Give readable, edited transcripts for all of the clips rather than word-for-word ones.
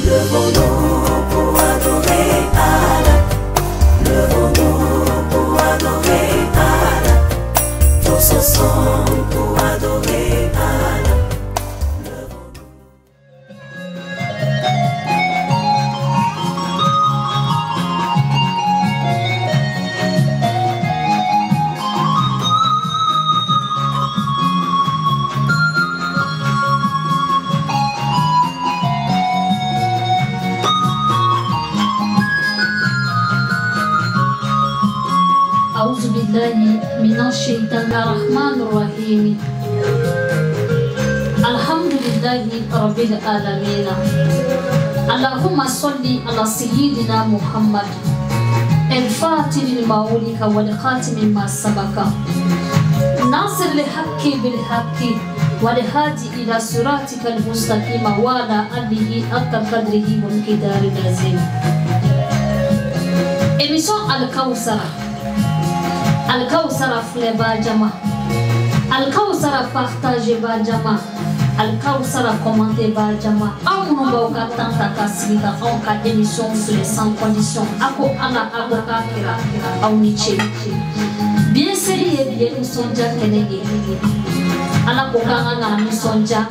Levons-nous pour adorer Allah. Levons-nous pour adorer Allah. Tous ensemble pour adorer Allah. أعوذ بالله من الشيطان الرحمن الرحيم. الحمد لله رب العالمين. اللهم صل على سيدنا محمد الفاتح لما أغلق والخاتم ما سبق ناصر الحق بالحق والهادي إلى صراطك المستقيم وعلى آله حق قدره والمقدار العظيم. émission Al-Kawsara fleba jama, Al-Kawsara partage ba jama, Al-Kawsara commenter ba jama. Amuno ba ka tanta ka sida on ka émission sans condition. Ako ala aboka kira au niche. Bien sérieux bien sonja kenege. Ala ko ka nga mi sonja.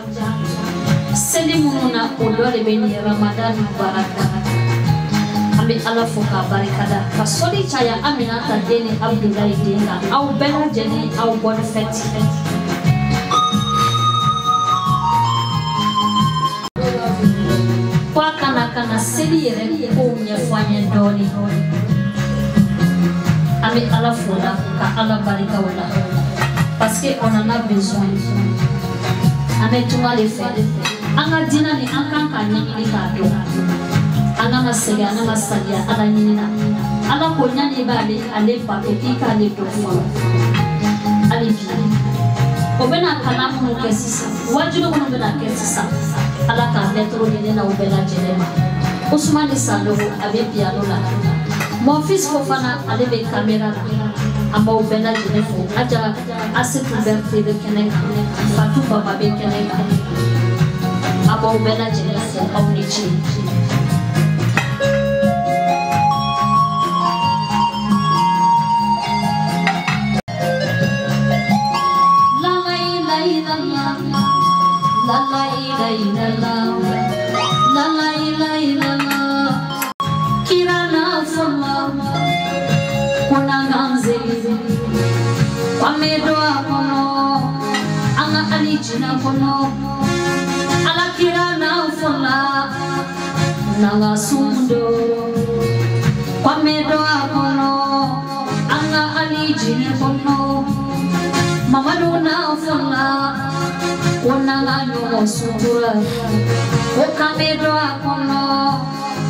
Selimuna odore beni Ramadan mubarak. Ambi ala foka barikada kasoli chaya Aminata deni Abdullahi denga au bela jeni au bonne fête. Kwa kana seli yere ko nyefanya doni. Ambi ala fola ka ala barika wala parce que on en a besoin. Ame tunga le fait. Anga dina ni ankan kanyi ni kado. Anama sega anama sadia ala nyina ala ko nyani bale ale pato ika le tofa ali bi obena kana mu kesisa wajuno mu bena kesisa ala ka letro de na obela jelema Ousmane Salo abe piano la mon fils Fofana ale be camera la amba obela jelefo aja aset ouverte de keneka Fatou baba be keneka amba obela jelefo omnichi. Nanga sundo kwa medo akono anga alijine kono mamadu na fola wonanga nyo sutura ko kamedo akono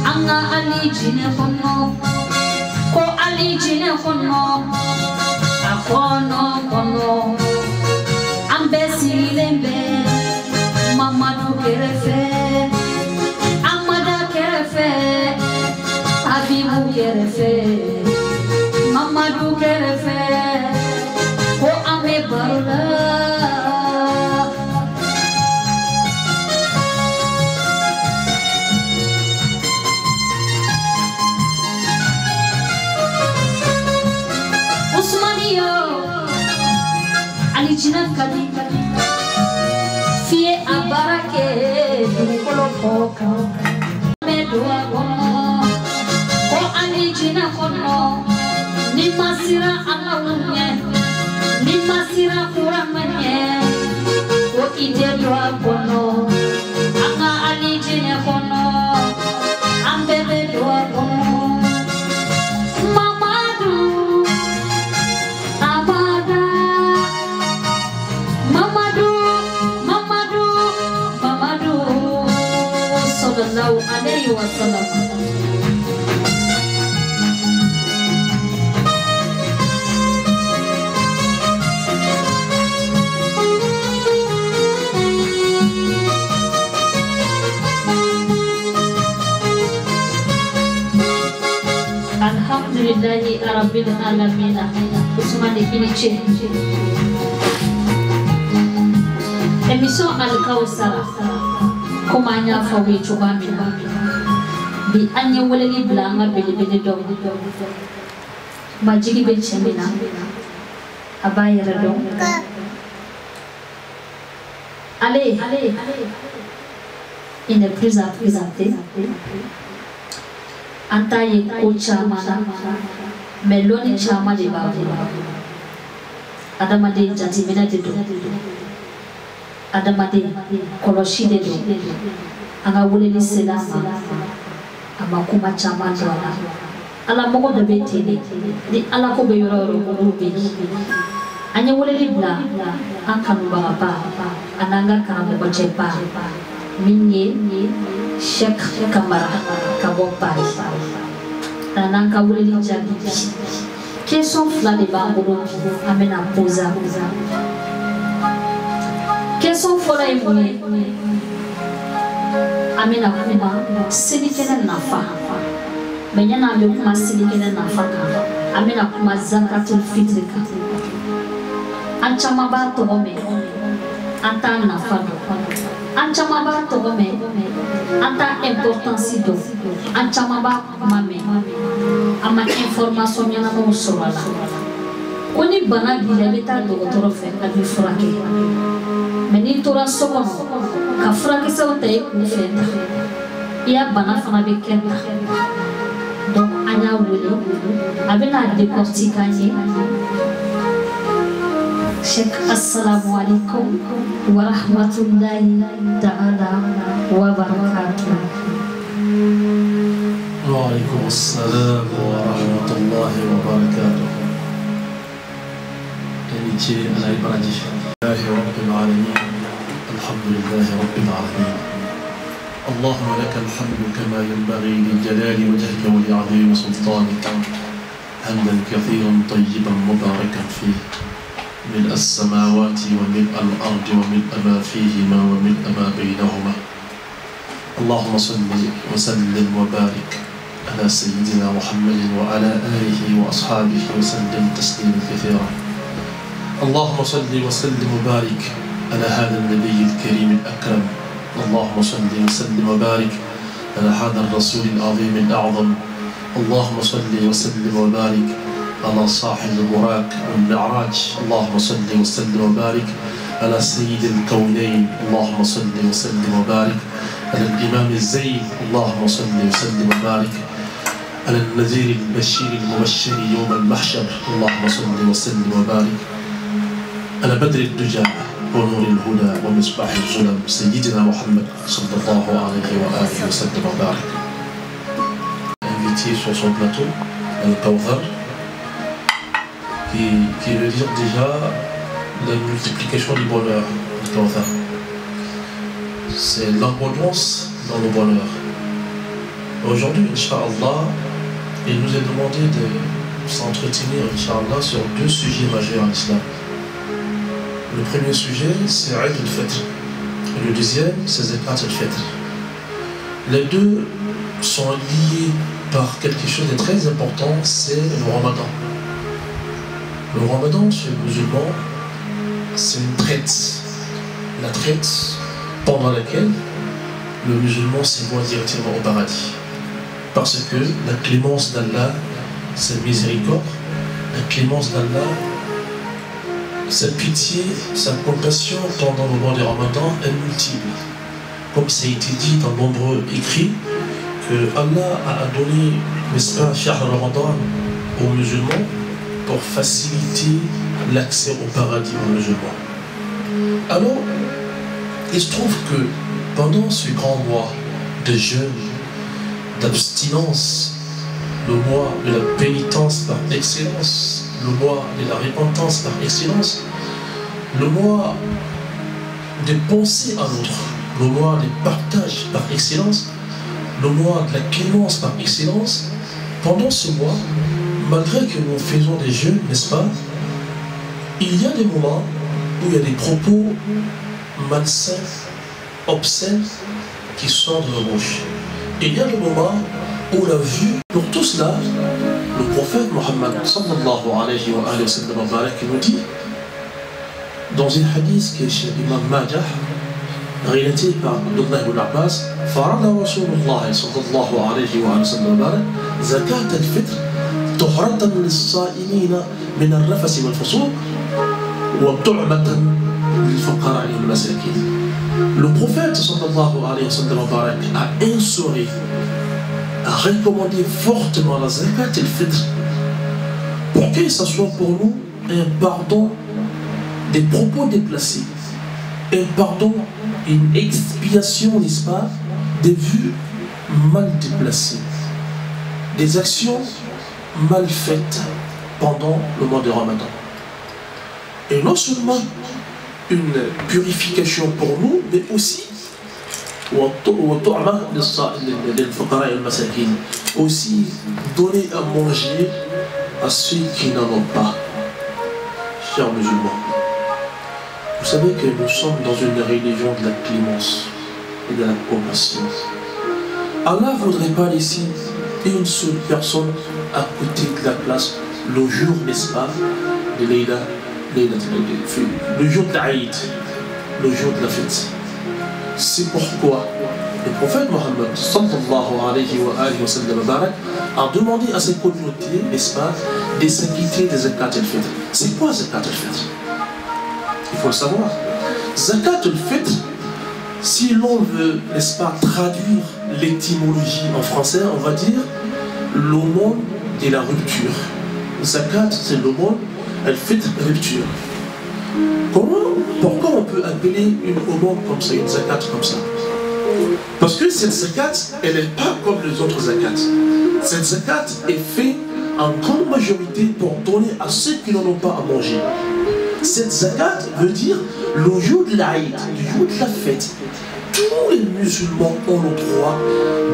anga alijine kono ko alijine kono akono kono ambesi lembe mamadu kerefe Abibu kerefe, Mamadou kerefe, ko ame barla. Ousmaniyo, alijina kadi, fie abarake, dukolo koka, medwa kono. Jina kono ni masira alawunye ni masira kuramanye ko idedwa kono anga ali jina kono ambebe dwa kono Mamadu Abada Mamadu sallallahu alaihi wasallam. Alhamdulillahi Rabbil Alamin. Ousmane Kiniche. Émission Al-Kawsara. Komanya fawi chubamina. bi anya wala li blanga bele do ba jigi be chemina abayere do allez il n'est plus à présenter antaye ko chamana meloni chama de babu adamade jatimina de do adamade koloshi de do anga wole ni selama amakuma chama dwala ala mogo de betene di ala ko be yoro ko be anya wole ni bla ankanu baba ananga karamu ko chepa minye Cheikh Kamara Kabopai Nananka wole ni jabi question fla de bangolo amena posa question fola imune amena kuma silikena nafa menyana ambe kuma silikena nafa ka amena kuma zakatul fitr ka anchama ba to me anta nafa do anchama ba to me anta importance do anchama ba mame ama information yana mo sorala koni bana bila beta docteur fe ka bi frake meni tora sokono ka frake se o tay ku feta ya bana fana be kenta donc anya wuli abena décortiquer Cheikh assalamu alaikum wa rahmatullahi ta'ala wa barakatuh. Wa alaikum assalam wa rahmatullahi wa barakatuh. Amitié à la paradis. Alhamdulillahi rabbil alamin. Alhamdulillahi rabbil alamin. اللهم لك الحمد كما ينبغي لجلال وجهك ولعظيم سلطانك حمدا كثيرا طيبا مباركا فيه ملء السماوات وملء الأرض وملء ما فيهما وملء ما بينهما اللهم صل وسلم وبارك على سيدنا محمد وعلى آله وأصحابه وسلم تسليما كثيرا اللهم صل وسلم وبارك على هذا النبي الكريم الأكرم اللهم صل وسلم وبارك على هذا الرسول العظيم الأعظم اللهم صل وسلم وبارك على صاحب البراق والمعراج اللهم صل وسلم وبارك على سيد الكونين اللهم صل وسلم وبارك على الإمام الزين اللهم صل وسلم وبارك على النذير البشير المبشر يوم المحشر اللهم صل وسلم وبارك على بدر الدجى ونور الهدى ومصباح الظلم سيدنا محمد صلى الله عليه وآله وسلم وبارك. Invité sur son plateau, Al-Kawthar, qui veut dire déjà la multiplication du bonheur. Al-Kawthar, c'est l'abondance dans le bonheur. Aujourd'hui, Inch'Allah, il nous est demandé de s'entretenir, Inch'Allah, sur deux sujets majeurs en islam. Le premier sujet, c'est Eid al-Fitr. Et le deuxième, c'est Zakat al-Fitr. Les deux sont liés par quelque chose de très important, c'est le Ramadan. Le Ramadan, chez les musulmans, c'est une traite. La traite pendant laquelle le musulman s'évoit directement au paradis. Parce que la clémence d'Allah, sa miséricorde, la clémence d'Allah, sa pitié, sa compassion pendant le mois de Ramadan est multiple. Comme ça a été dit dans nombreux écrits, que Allah a donné, n'est-ce pas, Shahr Ramadan aux musulmans pour faciliter l'accès au paradis aux musulmans. Alors, il se trouve que pendant ce grand mois de jeûne, d'abstinence, le mois de la pénitence par excellence, le mois de la repentance par excellence, le mois de penser à l'autre, le mois de partage par excellence, le mois de la clémence par excellence, pendant ce mois, malgré que nous faisons des jeûnes, n'est-ce pas, il y a des moments où il y a des propos malsains, obscènes, qui sortent de la bouche. Et il y a des moments où la vue, pour tout cela, le prophète Mohammed sallallahu alayhi wa sallam qui nous dit, dans un hadith qui est chez Imam Majah, relaté par Abdullah ibn Abbas, فرض رسول الله صلى الله عليه وسلم زكاة الفطر طهرة للصائمين من الرفث والفسوق وطعمة للفقراء والمساكين. Le prophète sallallahu alayhi wa sallam a instauré, a recommandé fortement la zakat al-fitr pour que ce soit pour nous un pardon des propos déplacés, un pardon, une expiation, n'est-ce pas, des vues mal déplacées, des actions mal faites pendant le mois de Ramadan. Et non seulement une purification pour nous, mais aussi aussi donner à manger à ceux qui n'en ont pas. Chers musulmans, vous savez que nous sommes dans une religion de la clémence et de la compassion. Allah ne voudrait pas laisser une seule personne à côté de la place le jour, n'est-ce pas, de le jour de l'Aïd, le jour de la fête. C'est pourquoi le prophète Mohammed sallallahu alayhi wa sallam a demandé à ses communautés, n'est-ce pas, de s'acquitter des zakat al-fitr. C'est quoi zakat al-fitr? Il faut le savoir. Zakat al-fitr, si l'on veut, n'est-ce pas, traduire l'étymologie en français, on va dire l'aumône de la rupture. Zakat, c'est l'aumône, al-fitr, rupture. Pourquoi on peut appeler une aumône comme ça, une zakat comme ça? Parce que cette zakat, elle n'est pas comme les autres zakats. Cette zakat est faite en grande majorité pour donner à ceux qui n'en ont pas à manger. Cette zakat veut dire le jour de l'Aïd, le jour de la fête. Tous les musulmans ont le droit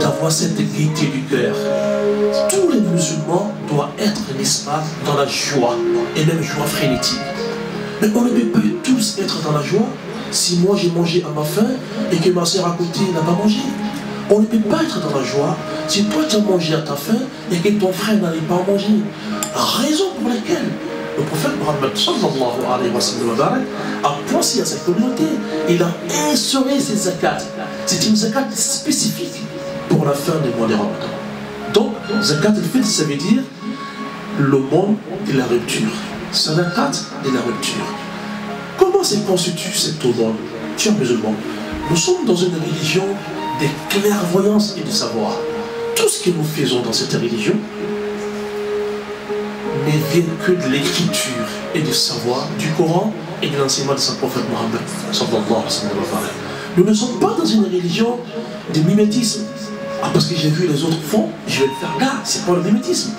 d'avoir cette gaieté du cœur. Tous les musulmans doivent être, n'est-ce pas, dans la joie, et même joie frénétique. Mais on ne peut pas tous être dans la joie si moi j'ai mangé à ma faim et que ma soeur à côté n'a pas mangé. On ne peut pas être dans la joie si toi tu as mangé à ta faim et que ton frère n'allait pas manger. Raison pour laquelle le prophète Mohammed sallallahu alayhi wa sallam a pensé à sa communauté. Il a instauré ces zakats. C'est une zakat spécifique pour la fin des mois de Ramadan. Donc, zakat al-fitr, ça veut dire l'aumône de la rupture. Zakat de la rupture. Comment se constitue cette aumône? Chers musulmans, nous sommes dans une religion de clairvoyance et de savoir. Tout ce que nous faisons dans cette religion ne vient que de l'écriture et du savoir du Coran et de l'enseignement de son prophète Mohammed sallallahu alayhi wa sallam. Nous ne sommes pas dans une religion de mimétisme. Ah, parce que j'ai vu les autres font, je vais le faire là. C'est pas le mimétisme.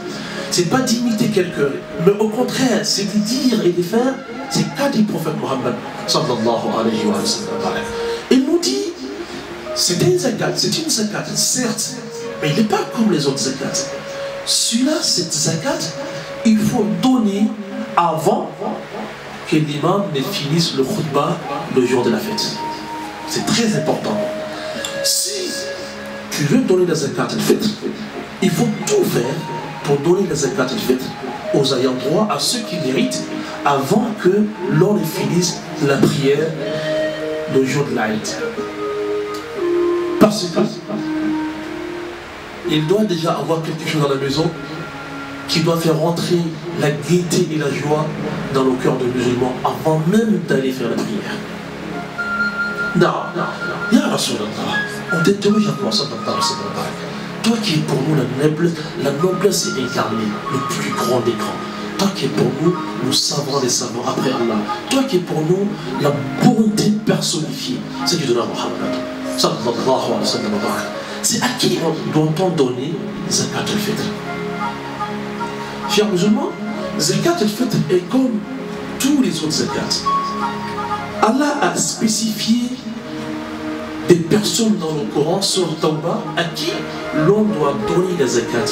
C'est pas d'imiter quelqu'un, mais au contraire, c'est de dire et de faire. C'est le cas du prophète Mohammed sallallahu alayhi wa sallam. Il nous dit, c'est une zakat, certes, mais il n'est pas comme les autres zakats. Celui-là, cette zakat, il faut donner avant que l'imam ne finisse le khutbah le jour de la fête. C'est très important. Si tu veux donner la zakat al-fitr, il faut tout faire pour donner la zakat al-fitr aux ayants droit, à ceux qui méritent, avant que l'on ne finisse la prière le jour de l'Aïd. Parce que il doit déjà avoir quelque chose dans la maison qui doit faire rentrer la gaieté et la joie dans le cœur des musulmans avant même d'aller faire la prière. Non, Ya Rasulallah, on t'interroge à toi, toi qui es pour nous la noblesse est incarnée, le plus grand des grands. Toi qui es pour nous savons les savants après Allah. Toi qui es pour nous la bonté personnifiée. C'est du donner à Mohammed sallallahu alayhi wa sallam. C'est à qui doit-on donner zakat al-fitr? Chers musulmans, zakat al-fitr est comme tous les autres zakats. Allah a spécifié des personnes dans le Coran sur le Tawbah à qui l'on doit donner la zakat.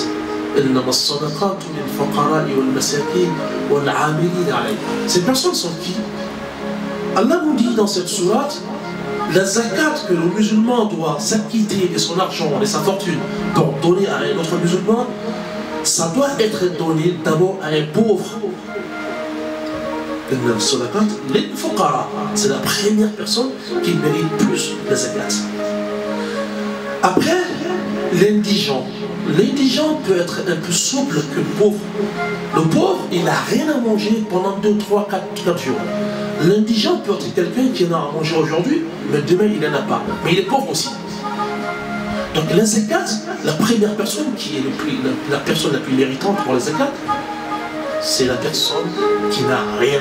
Ces personnes sont qui? Allah nous dit dans cette sourate, la zakat que le musulman doit s'acquitter de son argent, de sa fortune, pour donner à un autre musulman, ça doit être donné d'abord à un pauvre. c'est la première personne qui mérite plus la zakat. Après, l'indigent. L'indigent peut être un peu souple que le pauvre. Le pauvre, il n'a rien à manger pendant 2, 3, 4 jours. L'indigent peut être quelqu'un qui en a à manger aujourd'hui, mais demain il n'en a pas. Mais il est pauvre aussi. Donc la zakat, la première personne qui est la personne la plus méritante pour la zakat, c'est la personne qui n'a rien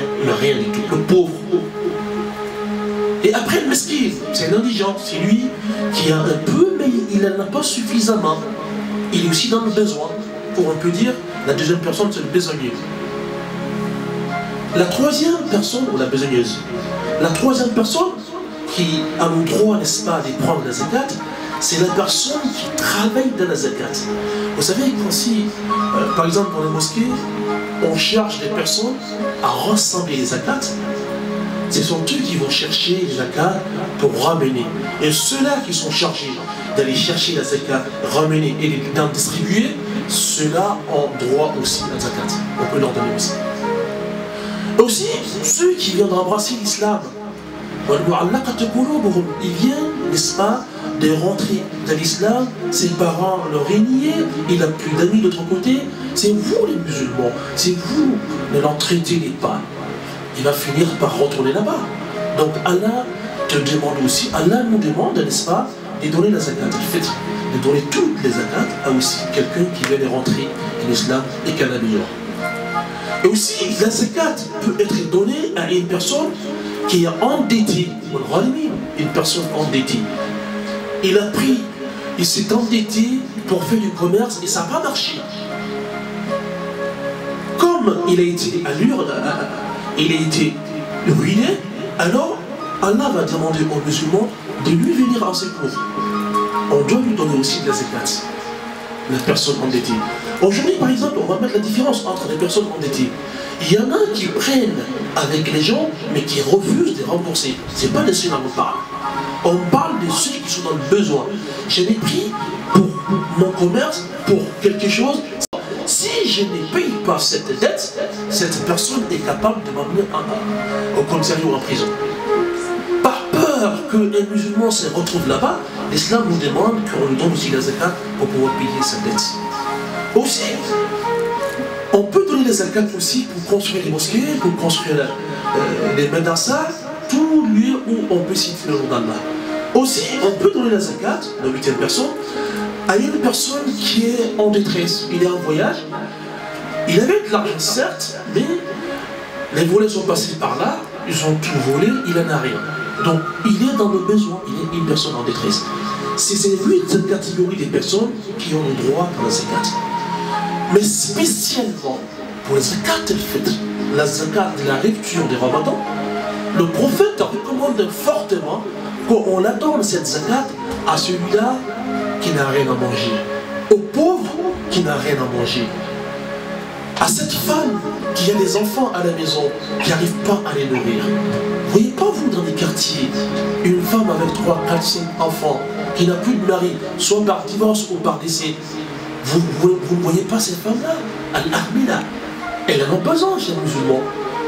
du tout, le pauvre. Et après le mesquin, c'est l'indigent, c'est lui qui a un peu, mais il n'en a pas suffisamment. Il est aussi dans le besoin. Pour on peut dire, la deuxième personne, c'est le besogneux. La troisième personne, ou la besogneuse, la troisième personne qui a le droit, n'est-ce pas, de prendre la zakat, c'est la personne qui travaille dans la zakat. Vous savez, quand si, par exemple, dans les mosquées, on cherche des personnes à rassembler les zakats, ce sont eux qui vont chercher les zakats pour ramener. Et ceux-là qui sont chargés d'aller chercher la zakat, ramener et d'en distribuer, ceux-là ont droit aussi à la zakat. On peut leur donner aussi. Aussi, ceux qui viennent d'embrasser l'islam, ils viennent, n'est-ce pas, de rentrer dans l'islam, ses parents leur régnaient, il n'a plus d'amis de l'autre côté, c'est vous les musulmans, c'est vous, ne l'en traitez pas. Il va finir par retourner là-bas. Donc Allah te demande aussi, Allah nous demande, n'est-ce pas, de donner la zakat, de donner toutes les zakats à aussi quelqu'un qui vient de rentrer dans l'islam et qui en a besoin. Et aussi, la zakat peut être donnée à une personne qui est endettée, une personne endettée. Il s'est endetté pour faire du commerce et ça n'a pas marché. Comme il a été il a été ruiné, alors Allah va demander aux musulmans de lui venir en secours. On doit lui donner aussi de la zakat, la personne endettée. Aujourd'hui, par exemple, on va mettre la différence entre les personnes endettées. Il y en a qui prennent avec les gens, mais qui refusent de rembourser. Ce n'est pas de ceux dont on parle. On parle de ceux qui sont dans le besoin. Je l'ai pris pour mon commerce, pour quelque chose. Si je ne paye pas cette dette, cette personne est capable de m'amener au commissariat ou en prison. Par peur qu'un musulman se retrouve là-bas, l'islam nous demande qu'on lui donne aussi la zakat pour pouvoir payer sa dette. Aussi, on peut donner les zakat aussi pour construire les mosquées, pour construire les madrasas, tout lieu où on peut citer le nom d'Allah. Aussi, on peut donner la zakat, la 8e personne, à une personne qui est en détresse. Il est en voyage, il avait de l'argent certes, mais les volets sont passés par là, ils ont tout volé, il n'en a rien. Donc, il est dans le besoin, il est une personne en détresse. C'est ces 8 catégories des personnes qui ont le droit à la zakat. Mais spécialement pour la zakat al-fitr, la zakat de la rupture des Ramadan, le prophète recommande fortement qu'on la donne cette zakat à celui-là qui n'a rien à manger, au pauvre qui n'a rien à manger, à cette femme qui a des enfants à la maison qui n'arrive pas à les nourrir. Vous voyez pas vous dans les quartiers, une femme avec 3, 4, 5 enfants qui n'a plus de mari, soit par divorce ou par décès. Vous ne voyez pas cette femme-là, Al-Ahmila. Elle n'a pas besoin chez les musulmans.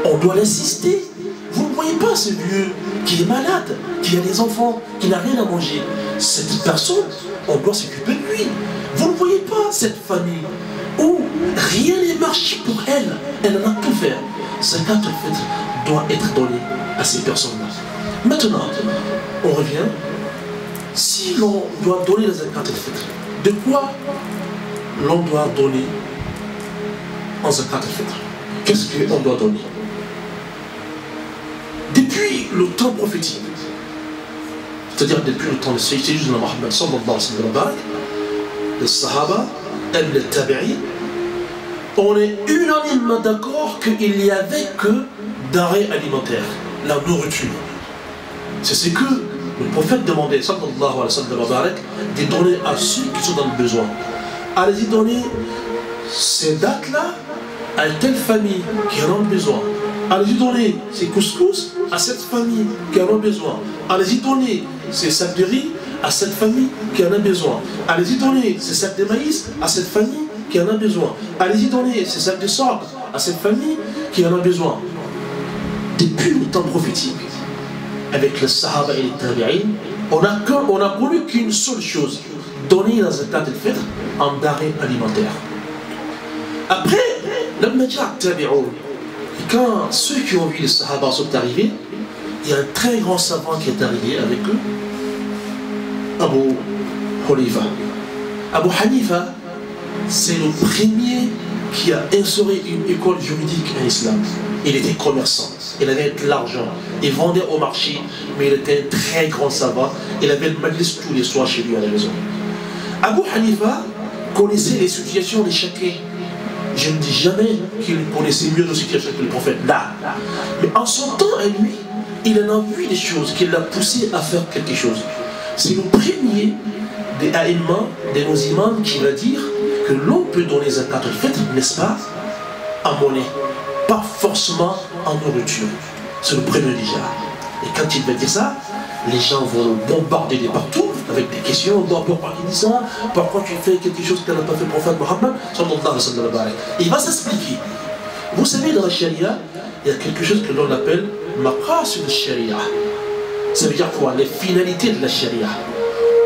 On doit l'assister. Vous ne voyez pas ce vieux qui est malade, qui a des enfants, qui n'a rien à manger. Cette personne, on doit s'occuper de lui. Vous ne voyez pas cette famille où rien n'est marché pour elle. Elle en a tout fait. Zakat al-Fitr doit être donné à ces personnes-là. Maintenant, on revient. Si l'on doit donner la zakat al-Fitr, de quoi l'on doit donner en zakat al-Fitr? Qu'est-ce qu'on doit donner? Depuis le temps prophétique, c'est-à-dire depuis le temps de Sayyidina Muhammad sallallahu alayhi wa sallam, les Sahaba et les Tabi'in, on est unanimement d'accord qu'il n'y avait que denrées alimentaires, la nourriture. C'est ce que le prophète demandait sallallahu alayhi wa sallam de donner à ceux qui sont dans le besoin. Allez-y donner ces dates-là à telle famille qui en a besoin. Allez-y donner ces couscous à cette famille qui en a besoin. Allez-y donner ces sacs de riz à cette famille qui en a besoin. Allez-y donner ces sacs de maïs à cette famille qui en a besoin. Allez-y donner ces sacs de sorgho à cette famille qui en a besoin. depuis le temps prophétique, avec les Sahaba et les Tabi'in, on a connu qu'une seule chose, donner la zakat al-fitr en denrées alimentaires. Après, le Majah Tabi'un, quand ceux qui ont vu les Sahaba sont arrivés, il y a un très grand savant qui est arrivé avec eux, Abu Hanifa. Abu Hanifa, c'est le premier qui a instauré une école juridique en islam. Il était commerçant, il avait de l'argent, il vendait au marché, mais il était un très grand savant. Il avait le majlis tous les soirs chez lui à la maison. Abu Hanifa connaissait les situations de chacun. Je ne dis jamais qu'il connaissait mieux nos situations que le prophète. Là. Mais en son temps à lui, il en a vu des choses qui l'ont poussé à faire quelque chose. C'est le premier des aïmmans, de nos imams, qui va dire que l'on peut donner zakat al-fitr, n'est-ce pas, en monnaie, pas forcément en nourriture. C'est le premier déjà. Et quand il va dire ça, les gens vont le bombarder de partout avec des questions. Pourquoi il dit ça? Pourquoi tu fais quelque chose que n'a pas fait le prophète Mohammed? Il va s'expliquer. Vous savez, dans la charia, il y a quelque chose que l'on appelle maqasid al-sharia. Ça veut dire quoi? Les finalités de la charia.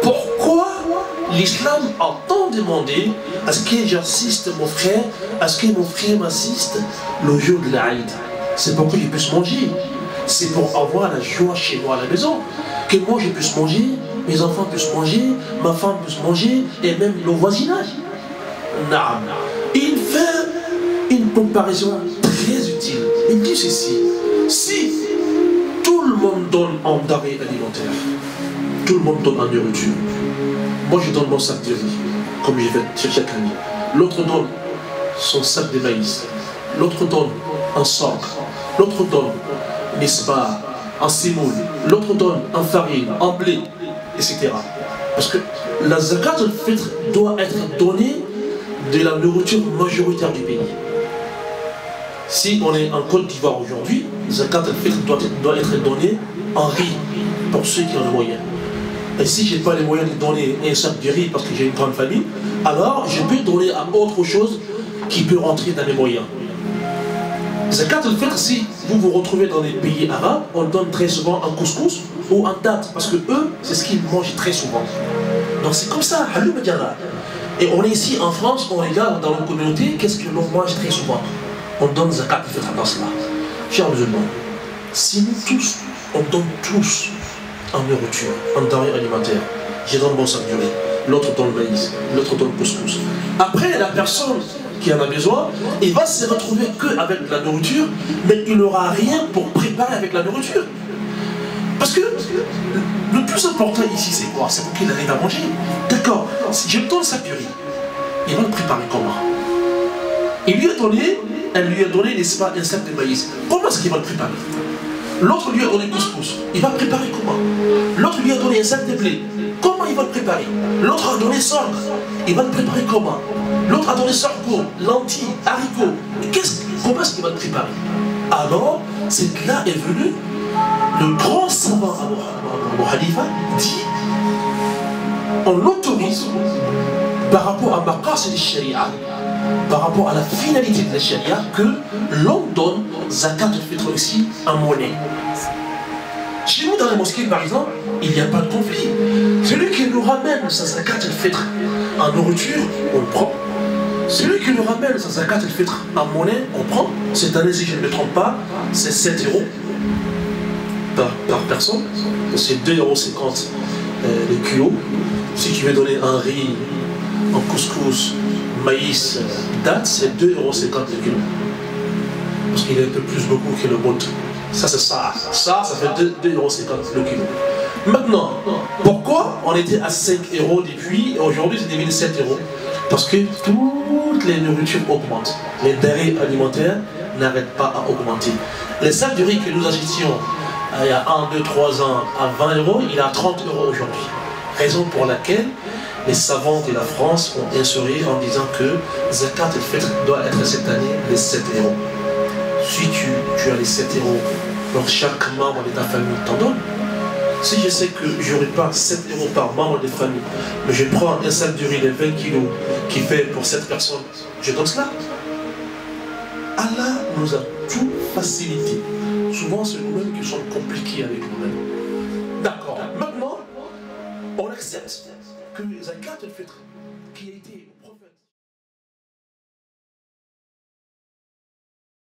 Pourquoi l'islam a tant demandé à ce que j'assiste mon frère, à ce que mon frère m'assiste le jour de l'Aïd? C'est pour que je puisse manger. C'est pour avoir la joie chez moi à la maison. Que moi je puisse manger, mes enfants puissent manger, ma femme puisse manger, et même le voisinage. Naam. Il fait une comparaison très utile. Il dit ceci: si tout le monde donne en denrées alimentaires, tout le monde donne en nourriture, moi je donne mon sac de riz, comme je fais chaque année. L'autre donne son sac de maïs, l'autre donne un sorgho, l'autre donne, n'est-ce pas, en semoule, l'autre donne en farine, en blé, etc. Parce que la zakat al-fitr doit être donnée de la nourriture majoritaire du pays. Si on est en Côte d'Ivoire aujourd'hui, la zakat al-fitr doit être donnée en riz pour ceux qui ont les moyens. Et si je n'ai pas les moyens de donner un sac de riz parce que j'ai une grande famille, alors je peux donner à autre chose qui peut rentrer dans mes moyens. Zakat al-fitr, si vous vous retrouvez dans les pays arabes, on donne très souvent en couscous ou en date, parce que eux, c'est ce qu'ils mangent très souvent. Donc c'est comme ça, et on est ici en France, on regarde dans nos communautés, qu'est-ce que l'on mange très souvent? On donne zakat al-fitr dans cela. Chers musulmans, si nous tous, on donne tous en nourriture, en denrées alimentaires, je donne mon sac de riz, l'autre donne le maïs, l'autre donne le couscous. Après, la personne qui en a besoin, il va se retrouver qu'avec la nourriture, mais il n'aura rien pour préparer avec la nourriture. Parce que le plus important ici, c'est quoi? C'est pour qu'il arrive à manger. D'accord, si je me donne sa purée, il va le préparer comment? Elle lui a donné, n'est-ce pas, un sac de maïs. Comment est-ce qu'il va le préparer? L'autre lui a donné couscous. Il va le préparer comment? L'autre lui a donné un sac de blé. Comment il va le préparer? L'autre a donné sorgho. Il va le préparer comment? L'autre a donné sorgho, lentilles, haricots. Comment est-ce qu'il va le préparer? Alors, c'est là est venu le grand savant Abu Hanifa dit: on autorise par rapport à maqasid al-sharia, par rapport à la finalité de la charia, que l'on donne zakat al-fitr ici en monnaie. Chez nous, dans la mosquée, par exemple, il n'y a pas de conflit. Celui qui nous ramène sa zakat al-fitr en nourriture, on le prend. Celui qui nous ramène sa zakat al-fitr en monnaie, on prend. Cette année, si je ne me trompe pas, c'est 7 € par personne. C'est 2,50 € le kilo. Si tu veux donner un riz, un couscous, maïs, date, c'est 2,50 € le kilo. Parce qu'il est un peu plus beaucoup que le montre. Ça, c'est ça. Ça fait 2,50 € le kilo. Maintenant, pourquoi on était à 5 € depuis et aujourd'hui c'est devenu 7 €? Parce que toutes les nourritures augmentent. Les denrées alimentaires n'arrêtent pas à augmenter. Les sacs de riz que nous achetions il y a 1, 2, 3 ans à 20 €, il est à 30 € aujourd'hui. Raison pour laquelle les savants de la France ont instauré en disant que zakat al-fitr doit être cette année les 7 €. Si tu as les 7 €, donc chaque membre de ta famille t'en donne. Si je sais que je n'aurai pas 7 € par membre de famille, mais je prends un sac de riz de 20 kg qui fait pour 7 personnes, je donne cela. Allah nous a tout facilité. souvent c'est nous-mêmes qui sommes compliqués avec nous-mêmes. D'accord. Maintenant, on accepte que Zakat, elle fait